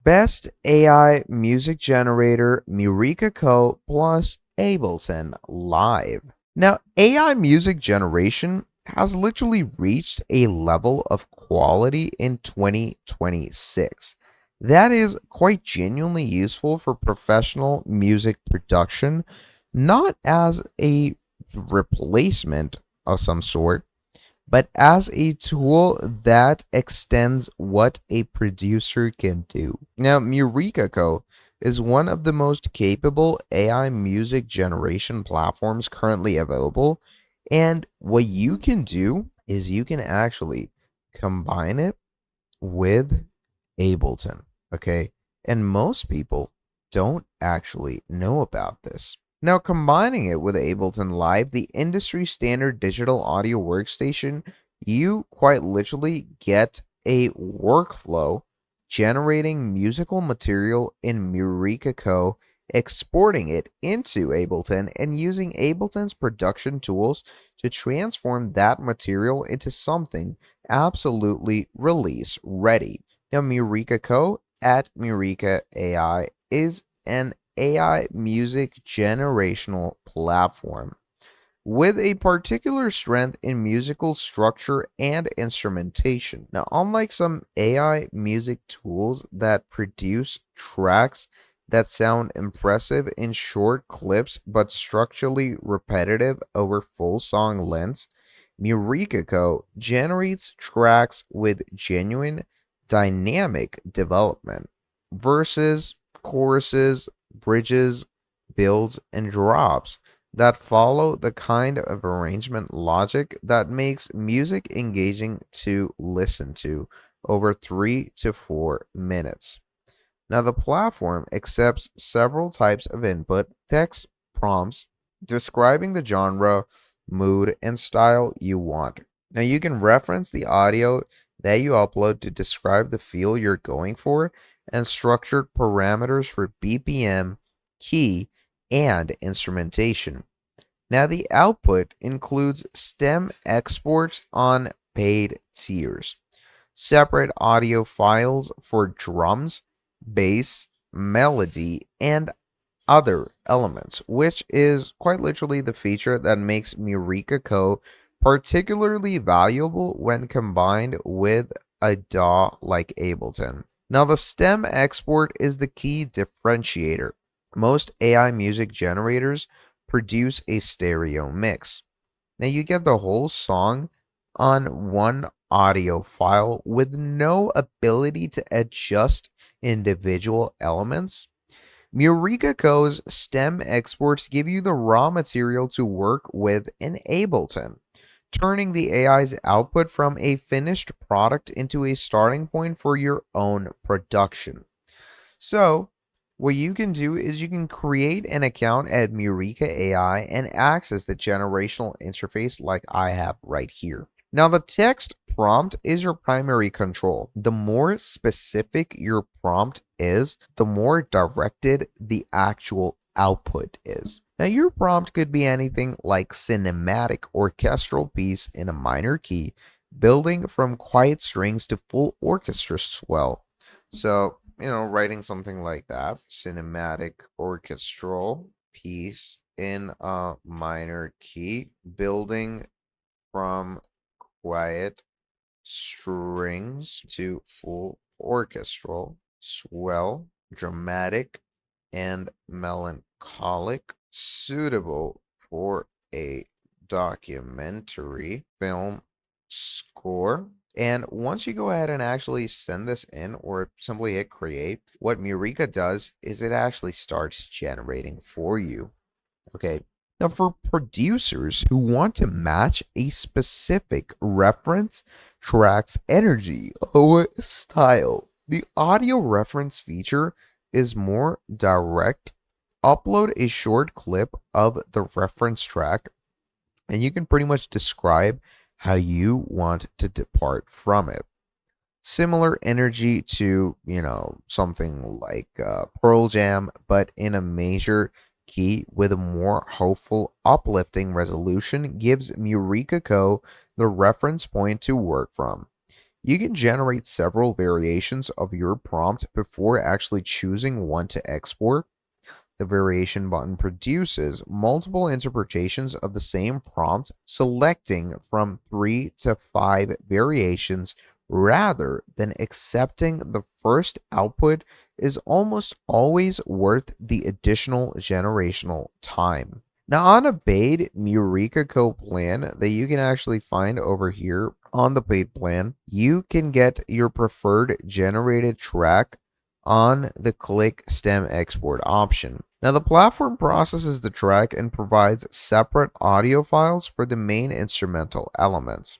Best AI music generator Mureka Co plus Ableton Live. Now, AI music generation has literally reached a level of quality in 2026 that is quite genuinely useful for professional music production, not as a replacement of some sort, but as a tool that extends what a producer can do. Now, Mureka Co is one of the most capable AI music generation platforms currently available. And what you can do is you can actually combine it with Ableton. Okay. And most people don't actually know about this. Now, combining it with Ableton Live, the industry standard digital audio workstation, you quite literally get a workflow generating musical material in Mureka Co, exporting it into Ableton, and using Ableton's production tools to transform that material into something absolutely release ready. Now, Mureka Co at Mureka AI is an AI music generational platform with a particular strength in musical structure and instrumentation. Now, unlike some AI music tools that produce tracks that sound impressive in short clips but structurally repetitive over full song lengths, Mureka Co generates tracks with genuine dynamic development, verses, choruses, bridges, builds, and drops that follow the kind of arrangement logic that makes music engaging to listen to over 3 to 4 minutes. Now, the platform accepts several types of input, text prompts describing the genre, mood, and style you want. Now, you can reference the audio that you upload to describe the feel you're going for and structured parameters for BPM, key, and instrumentation. Now, the output includes stem exports on paid tiers, separate audio files for drums, bass, melody, and other elements, which is quite literally the feature that makes Mureka Co particularly valuable when combined with a DAW like Ableton. Now, the stem export is the key differentiator. Most AI music generators produce a stereo mix. Now, you get the whole song on one audio file with no ability to adjust individual elements. Mureka Co's stem exports give you the raw material to work with in Ableton, turning the AI's output from a finished product into a starting point for your own production. So, what you can do is you can create an account at Mureka AI and access the generational interface like I have right here. Now, the text prompt is your primary control. The more specific your prompt is, the more directed the actual output is. Now, your prompt could be anything like cinematic orchestral piece in a minor key, building from quiet strings to full orchestra swell. So, writing something like that, cinematic orchestral piece in a minor key, building from quiet strings to full orchestral, swell, dramatic, and melancholic, suitable for a documentary film score. And once you go ahead and actually send this in or simply hit create, what Mureka does is it actually starts generating for you. Okay. Now, for producers who want to match a specific reference track's energy or style, the audio reference feature is more direct. Upload a short clip of the reference track, and you can pretty much describe how you want to depart from it. Similar energy to, something like Pearl Jam, but in a major key with a more hopeful, uplifting resolution gives Mureka Co the reference point to work from. You can generate several variations of your prompt before actually choosing one to export. The variation button produces multiple interpretations of the same prompt, selecting from 3 to 5 variations rather than accepting the first output is almost always worth the additional generational time. Now, on a paid Mureka Co plan that you can actually find over here on the paid plan, you can get your preferred generated track on the click stem export option. Now, the platform processes the track and provides separate audio files for the main instrumental elements.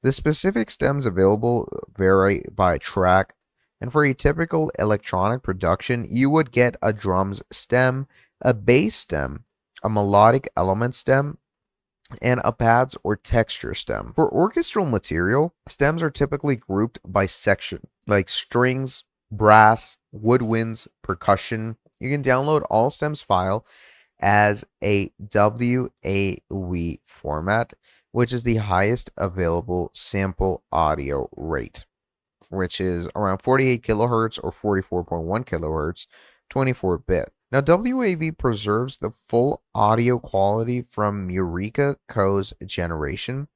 The specific stems available vary by track, and for a typical electronic production, you would get a drums stem, a bass stem, a melodic element stem, and a pads or texture stem. For orchestral material, stems are typically grouped by section, like strings, brass, woodwinds, percussion. You can download all stems file as a WAV format, which is the highest available sample audio rate, which is around 48 kilohertz or 44.1 kilohertz, 24-bit. Now, WAV preserves the full audio quality from Mureka Co's generation,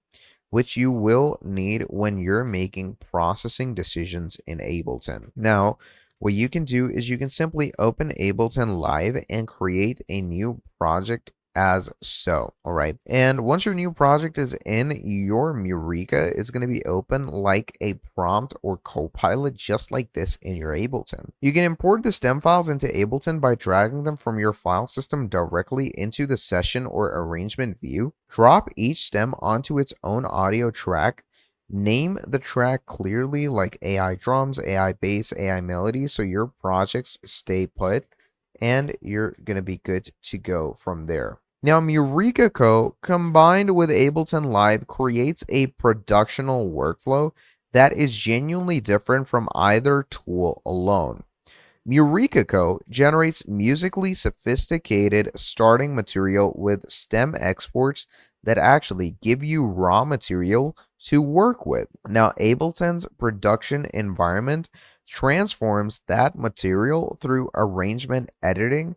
which you will need when you're making processing decisions in Ableton. Now, what you can do is you can simply open Ableton Live and create a new project as so, all right? And once your new project is in, your Mureka is going to be open like a prompt or copilot, just like this in your Ableton. You can import the stem files into Ableton by dragging them from your file system directly into the session or arrangement view. Drop each stem onto its own audio track. Name the track clearly, like AI drums, AI bass, AI melody, so your projects stay put, and you're going to be good to go from there. Now, Mureka Co, combined with Ableton Live, creates a productional workflow that is genuinely different from either tool alone. Mureka Co generates musically sophisticated starting material with stem exports that actually give you raw material to work with. Now, Ableton's production environment transforms that material through arrangement editing,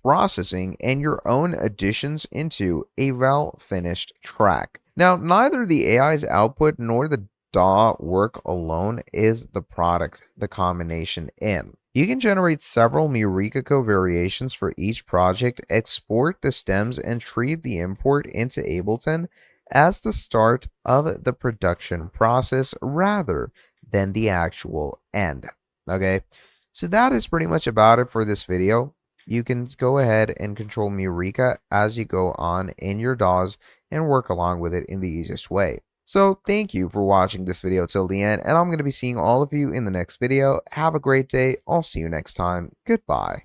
processing, and your own additions into a well-finished track. Now, neither the AI's output nor the DAW work alone is the product, the combination in. You can generate several Mureka Co variations for each project, export the stems, and treat the import into Ableton as the start of the production process rather than the actual end. Okay, so that is pretty much about it for this video. You can go ahead and control Mureka as you go on in your DAWs and work along with it in the easiest way. So thank you for watching this video till the end, and I'm going to be seeing all of you in the next video. Have a great day. I'll see you next time. Goodbye.